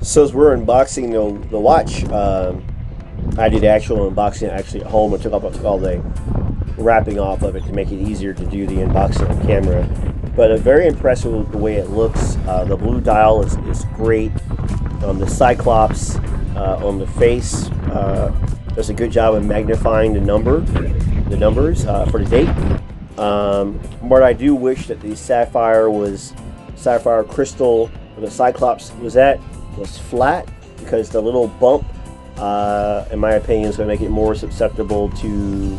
So as we're unboxing the watch, I did actual unboxing actually at home. It took all the wrapping off of it to make it easier to do the unboxing on camera. But very impressed with the way it looks. The blue dial is great. The Cyclops on the face does a good job of magnifying the numbers for the date. What I do wish that the sapphire crystal where the Cyclops was flat, because the little bump, in my opinion, is going to make it more susceptible to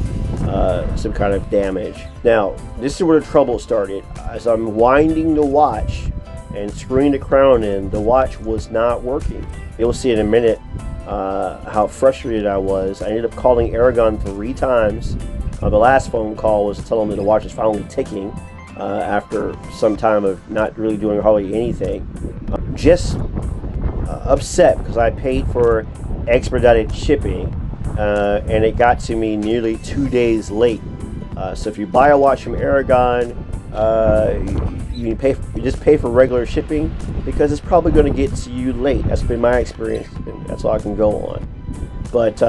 some kind of damage. Now, this is where the trouble started. As I'm winding the watch and screwing the crown in, the watch was not working. You'll see in a minute how frustrated I was. I ended up calling ARAGON 3 times. The last phone call was to tell them that the watch is finally ticking after some time of not really doing hardly anything. Just upset because I paid for expedited shipping and it got to me nearly 2 days late. So if you buy a watch from ARAGON, you just pay for regular shipping, because it's probably going to get to you late. That's been my experience, and that's all I can go on. But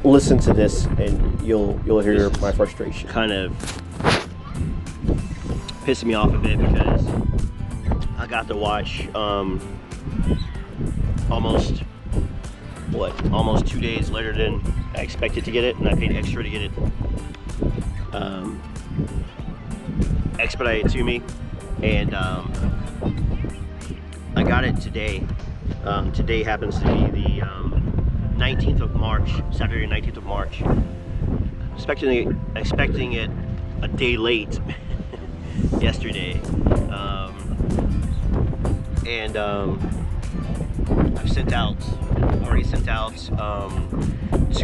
listen to this and you'll hear my frustration. Kind of pissing me off a bit because I got the watch almost 2 days later than I expected to get it, and I paid extra to get it expedited to me, and I got it today. Today happens to be the 19th of March, Saturday 19th of March. Expecting it a day late yesterday, and I've already sent out 2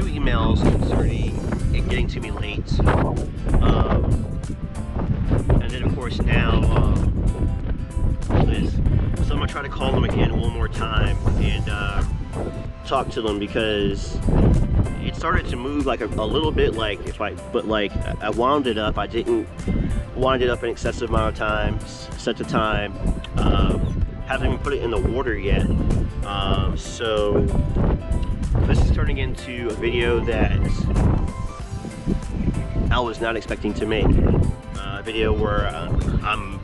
emails concerning it getting to me late, and then of course now so I'm gonna try to call them again one more time and talk to them, because it started to move like a little bit, like I wound it up. I didn't wind it up an excessive amount of time, set the time, haven't even put it in the water yet. So this is turning into a video that I was not expecting to make. A video where I'm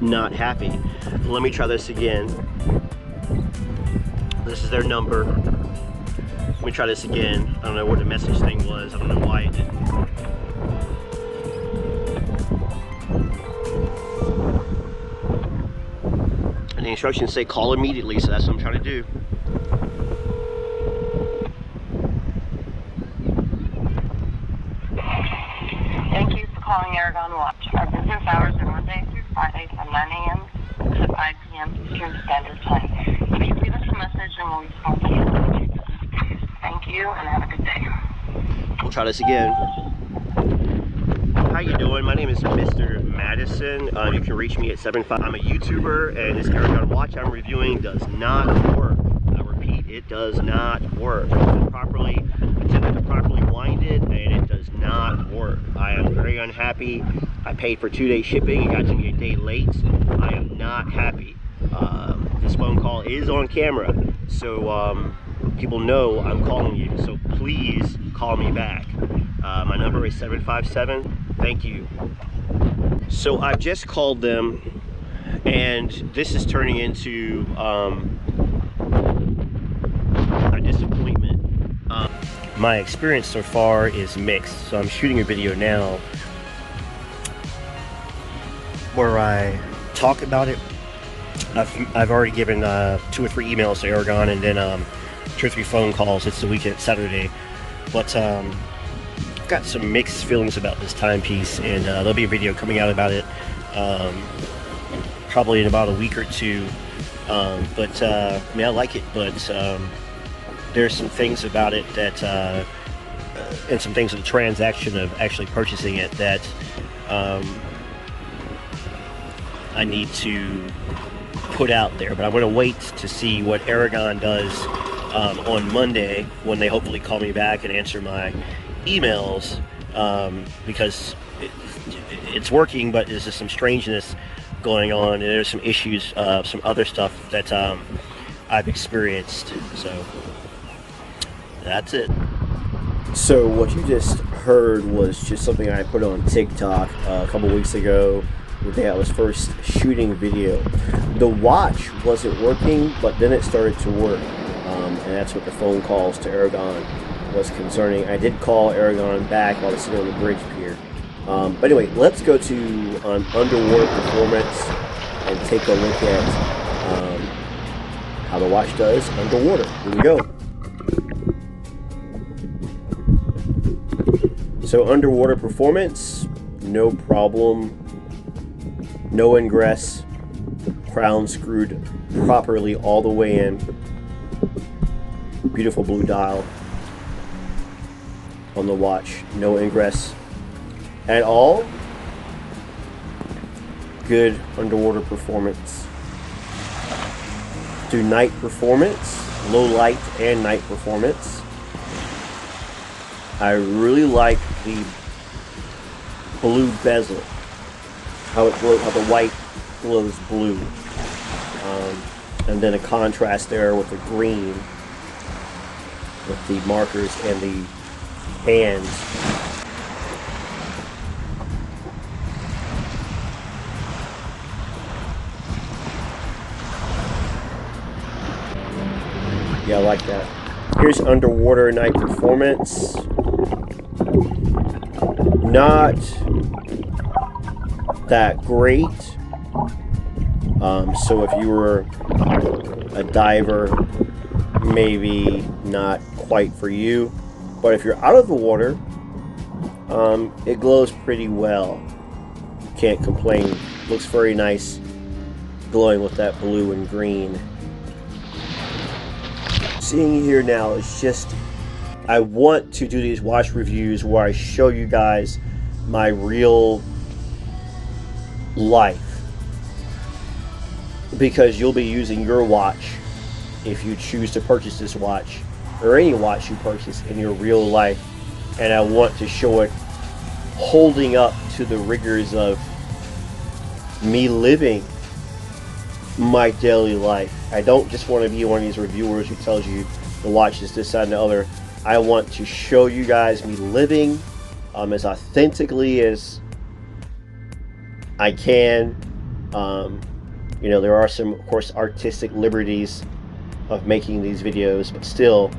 not happy. Let me try this again. This is their number. Let me try this again. I don't know what the message thing was. I don't know why it didn't. And the instructions say call immediately, so that's what I'm trying to do. Thank you for calling ARAGON Watch. Our business hours are Monday through Friday from 9 a.m. to 5 p.m. Eastern Standard Time. Please leave us a message and we'll respond to you. Thank you and have a good day. We'll try this again. How you doing? My name is Mr. Madison. You can reach me at 75. I'm a YouTuber, and this ARAGON watch I'm reviewing does not work. I repeat, it does not work. I attempted to properly wind it, and it does not work. I am very unhappy. I paid for 2-day shipping. It got to me a day late. I am not happy. This phone call is on camera, so people know I'm calling you. So please call me back. My number is 757. Thank you. So I've just called them, and this is turning into a disappointment. My experience so far is mixed, so I'm shooting a video now where I talk about it I've already given 2 or 3 emails to Aragon, and then 2 or 3 phone calls. It's the weekend, Saturday, but got some mixed feelings about this timepiece, and there'll be a video coming out about it probably in about a week or two. But I mean, I like it, but there's some things about it that and some things in the transaction of actually purchasing it that I need to put out there. But I want to wait to see what Aragon does on Monday, when they hopefully call me back and answer my emails, because it's working, but there's just some strangeness going on, and there's some issues, some other stuff that I've experienced. So that's it. So what you just heard was just something I put on TikTok a couple weeks ago, the day I was first shooting video. The watch wasn't working, but then it started to work, and that's what the phone calls to Aragon was concerning. I did call Aragon back while I was sitting on the bridge pier. But anyway, let's go to underwater performance and take a look at how the watch does underwater. Here we go. So underwater performance, no problem, no ingress, crown screwed properly all the way in. Beautiful blue dial on the watch, no ingress at all. Good underwater performance. Do night performance, low light and night performance. I really like the blue bezel, how it glows, how the white glows blue, and then a contrast there with the green, with the markers and the hands. Yeah, I like that. Here's underwater night performance. Not that great. So if you were a diver, maybe not quite for you. But if you're out of the water, it glows pretty well. Can't complain. Looks very nice, glowing with that blue and green. Seeing here now is just, I want to do these watch reviews where I show you guys my real life, because you'll be using your watch if you choose to purchase this watch, or any watch you purchase, in your real life, and I want to show it holding up to the rigors of me living my daily life. I don't just want to be one of these reviewers who tells you the watch is this, that, and the other. I want to show you guys me living as authentically as I can. You know, there are some, of course, artistic liberties of making these videos, but still,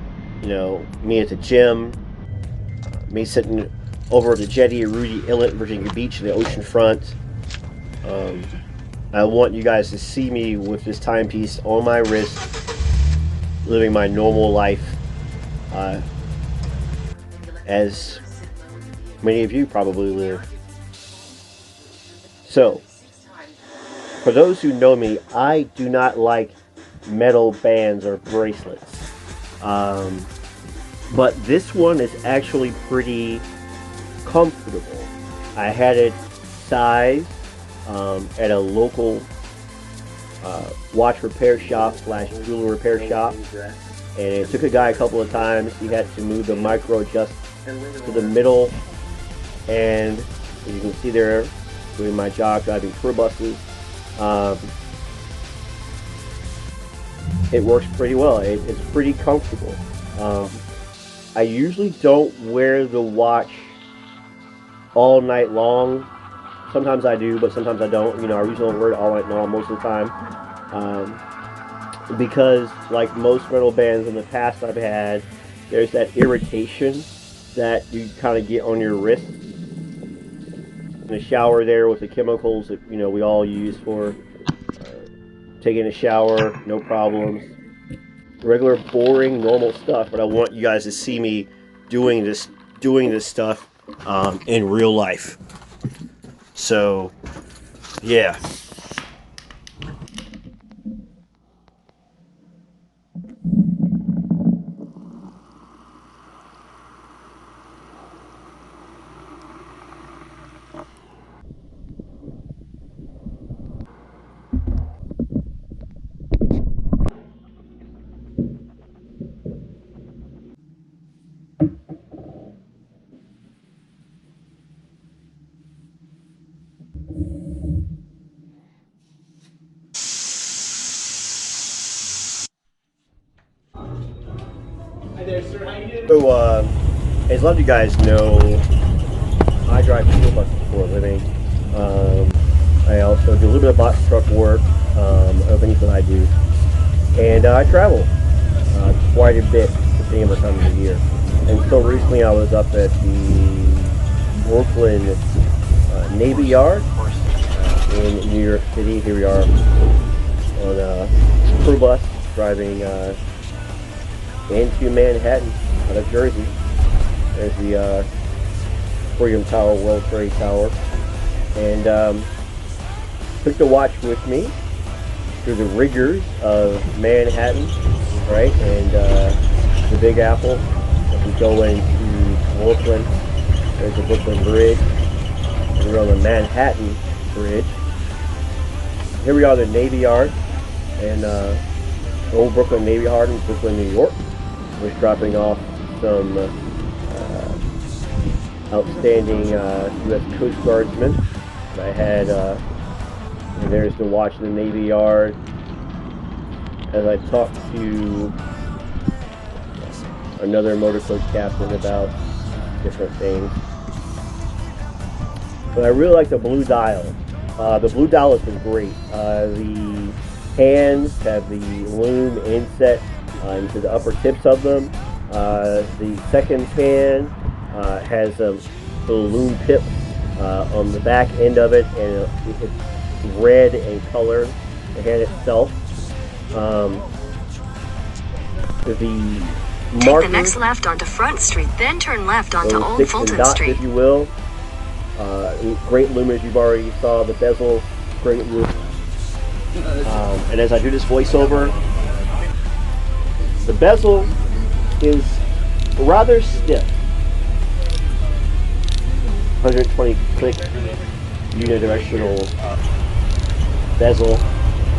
you know, me at the gym, me sitting over at the jetty at Rudy Inlet, Virginia Beach, the ocean front. I want you guys to see me with this timepiece on my wrist, living my normal life, as many of you probably live. So, for those who know me, I do not like metal bands or bracelets. But this one is actually pretty comfortable. I had it sized at a local watch repair shop slash jewelry repair shop, and it took a guy a couple of times. He had to move the micro adjust to the middle, and as you can see there, doing my job driving tour buses, it works pretty well. It's pretty comfortable. I usually don't wear the watch all night long. Sometimes I do, but sometimes I don't. You know, I usually don't wear it all night long most of the time. Because, like most metal bands in the past I've had, there's that irritation that you kind of get on your wrist. In the shower there with the chemicals that, you know, we all use for taking a shower, no problems. Regular, boring, normal stuff, but I want you guys to see me doing this stuff in real life. So, yeah. So, as a lot of you guys know, I drive school buses for a living. I also do a little bit of box truck work, other things that I do. And I travel quite a bit depending on the time of the year. Until recently, I was up at the Brooklyn Navy Yard in New York City. Here we are on a crew bus driving into Manhattan out of Jersey. There's the Freedom Tower, World Trade Tower, and took the watch with me through the rigors of Manhattan, right, and the Big Apple. If we go into Brooklyn, there's the Brooklyn Bridge. We're on the Manhattan Bridge. Here we are, the Navy Yard, and old Brooklyn Navy Yard in Brooklyn, New York. We're dropping off some outstanding U.S. Coast Guardsmen. I had, and there's the watch in the Navy Yard as I talked to another motor coach captain about different things. But I really like the blue dial. The blue dial has been great. The hands have the loom inset into the upper tips of them. The second hand has a little loom tip on the back end of it, and it's red in color, the hand itself. The Take the next left onto Front Street, then turn left onto Old Fulton dots, Street. if you will. Great loom, as you've already saw. The bezel, great loom. And as I do this voiceover, the bezel is rather stiff. 120 click unidirectional bezel,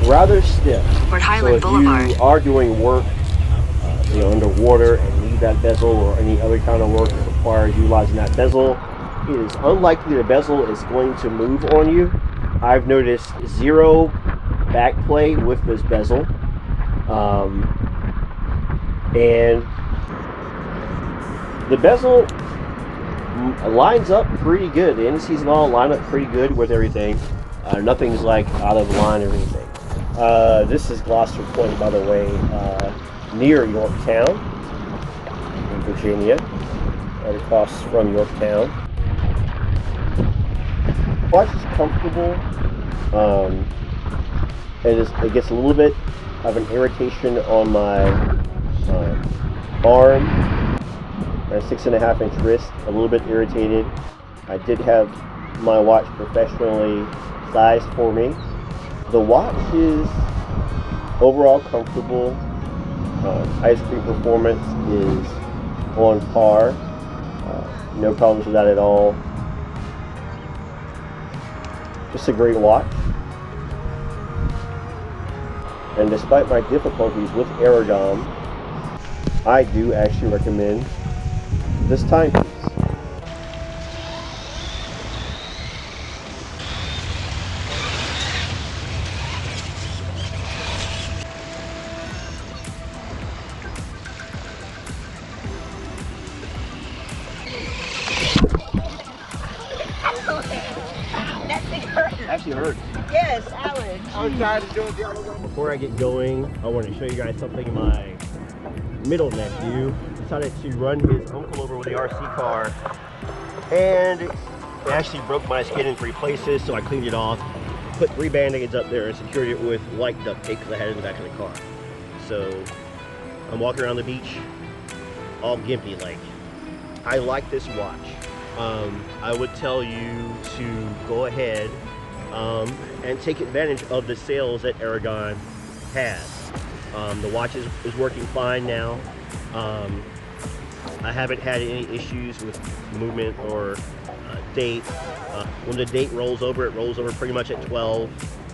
rather stiff. So if you are doing work underwater and need that bezel, or any other kind of work that requires utilizing that bezel, it is unlikely the bezel is going to move on you. I've noticed zero back play with this bezel, and the bezel lines up pretty good. The indices and all line up pretty good with everything. Nothing's like out of line or anything. This is Gloucester Point, by the way, near Yorktown in Virginia, right across from Yorktown. Watch is comfortable. It gets a little bit of an irritation on my arm, my 6.5-inch wrist, a little bit irritated. I did have my watch professionally sized for me. The watch is overall comfortable. Ice cream performance is on par. No problems with that at all. Just a great watch. And despite my difficulties with ARAGON, I do actually recommend this timepiece. Actually hurt. Yes, Alex. I was trying to do it the other way. Before I get going, I want to show you guys something. My middle nephew decided to run his uncle over with the RC car, and it actually broke my skin in 3 places, so I cleaned it off. put 3 band-aids up there and secured it with light duct tape because I had it in the back of the car. So I'm walking around the beach all gimpy like. I like this watch. I would tell you to go ahead and take advantage of the sales that Aragon has. The watch is working fine now. I haven't had any issues with movement or date. When the date rolls over, it rolls over pretty much at 12,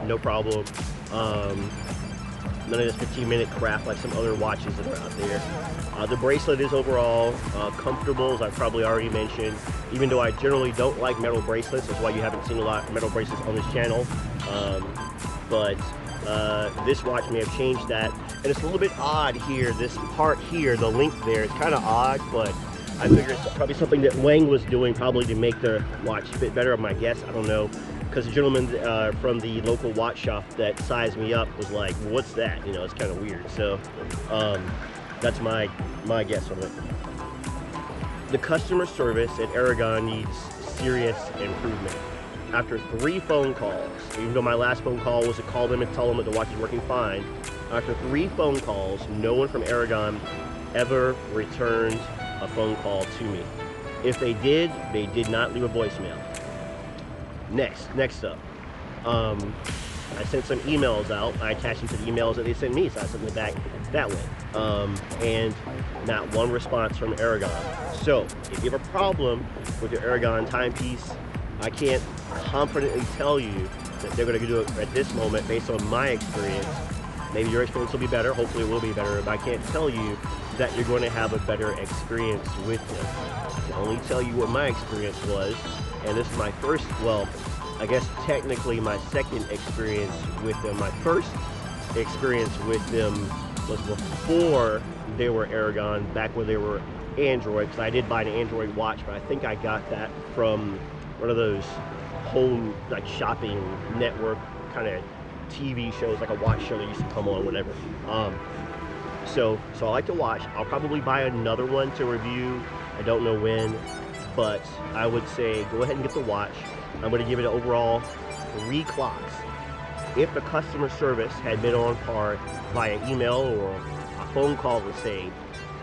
no problem. None of this 15-minute crap like some other watches that are out there. The bracelet is overall comfortable, as I've probably already mentioned, even though I generally don't like metal bracelets. That's why you haven't seen a lot of metal bracelets on this channel. But this watch may have changed that. And it's a little bit odd here, this part here, the link there, it's kind of odd, but I figure it's probably something that Wang was doing probably to make the watch fit better, my guess, I don't know. Because the gentleman from the local watch shop that sized me up was like, well, what's that? You know, it's kind of weird. So that's my guess on it. The customer service at Aragon needs serious improvement. After 3 phone calls, even though my last phone call was to call them and tell them that the watch is working fine, after 3 phone calls, no one from Aragon ever returned a phone call to me. If they did not leave a voicemail. Next up, I sent some emails out. I attached them to the emails that they sent me, so I sent them back that way. And not one response from Aragon. So, if you have a problem with your Aragon timepiece, I can't confidently tell you that they're going to do it at this moment based on my experience. Maybe your experience will be better, hopefully it will be better, but I can't tell you that you're going to have a better experience with them. I can only tell you what my experience was, and this is my first, well, I guess technically my second experience with them. My first experience with them was before they were Aragon, back when they were Android, because I did buy an Android watch, but I think I got that from one of those home, like, shopping network kind of TV shows, like a watch show that used to come on, whatever. So I like to watch. I'll probably buy another one to review. I don't know when, but I would say go ahead and get the watch. I'm going to give it an overall 3 clocks. If the customer service had been on par via email or a phone call to say,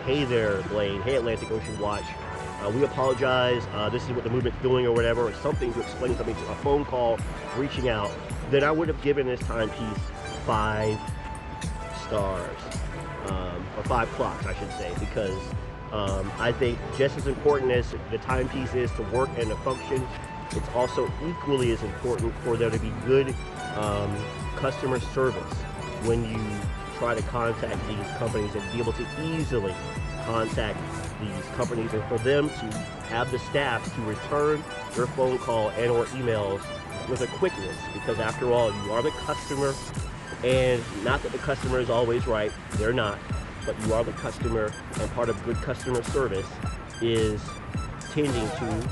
hey there, Blaine, hey Atlantic Ocean Watch, we apologize, this is what the movement's doing or whatever, or something to explain something to a phone call, reaching out, then I would have given this timepiece 5 stars, or 5 clocks, I should say, because I think just as important as the timepiece is to work and to function, it's also equally as important for there to be good customer service when you try to contact these companies, and be able to easily contact these companies, and for them to have the staff to return your phone call and or emails with a quickness, because after all, you are the customer, and not that the customer is always right, they're not, but you are the customer, and part of good customer service is tending to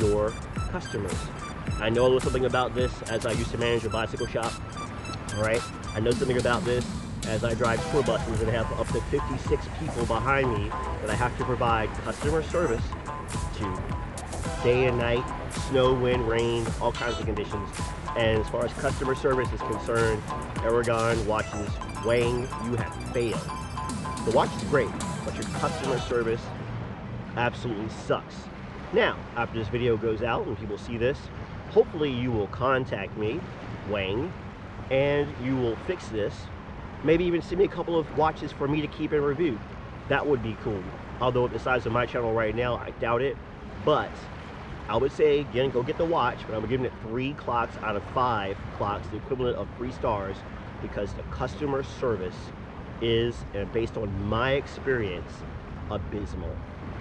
your customers. I know a little something about this as I used to manage a bicycle shop, all right? I know something about this as I drive tour buses and have up to 56 people behind me that I have to provide customer service to day and night, snow, wind, rain, all kinds of conditions. And as far as customer service is concerned, Aragon watches, Wang, you have failed. The watch is great, but your customer service absolutely sucks. Now, after this video goes out and people see this, hopefully you will contact me, Wang, and you will fix this. Maybe even send me a couple of watches for me to keep and review. That would be cool. Although at the size of my channel right now, I doubt it. But I would say, again, go get the watch, but I'm giving it 3 clocks out of 5 clocks, the equivalent of 3 stars, because the customer service is, and based on my experience, abysmal.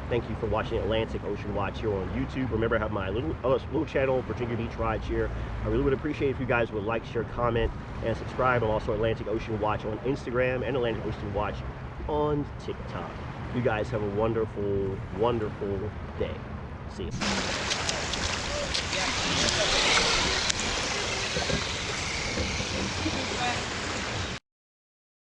Thank you for watching Atlantic Ocean Watch here on YouTube. Remember, I have my little channel, Virginia Beach Rideshare. I really would appreciate if you guys would like, share, comment, and subscribe. I'm also Atlantic Ocean Watch on Instagram and Atlantic Ocean Watch on TikTok. You guys have a wonderful, wonderful day. See you.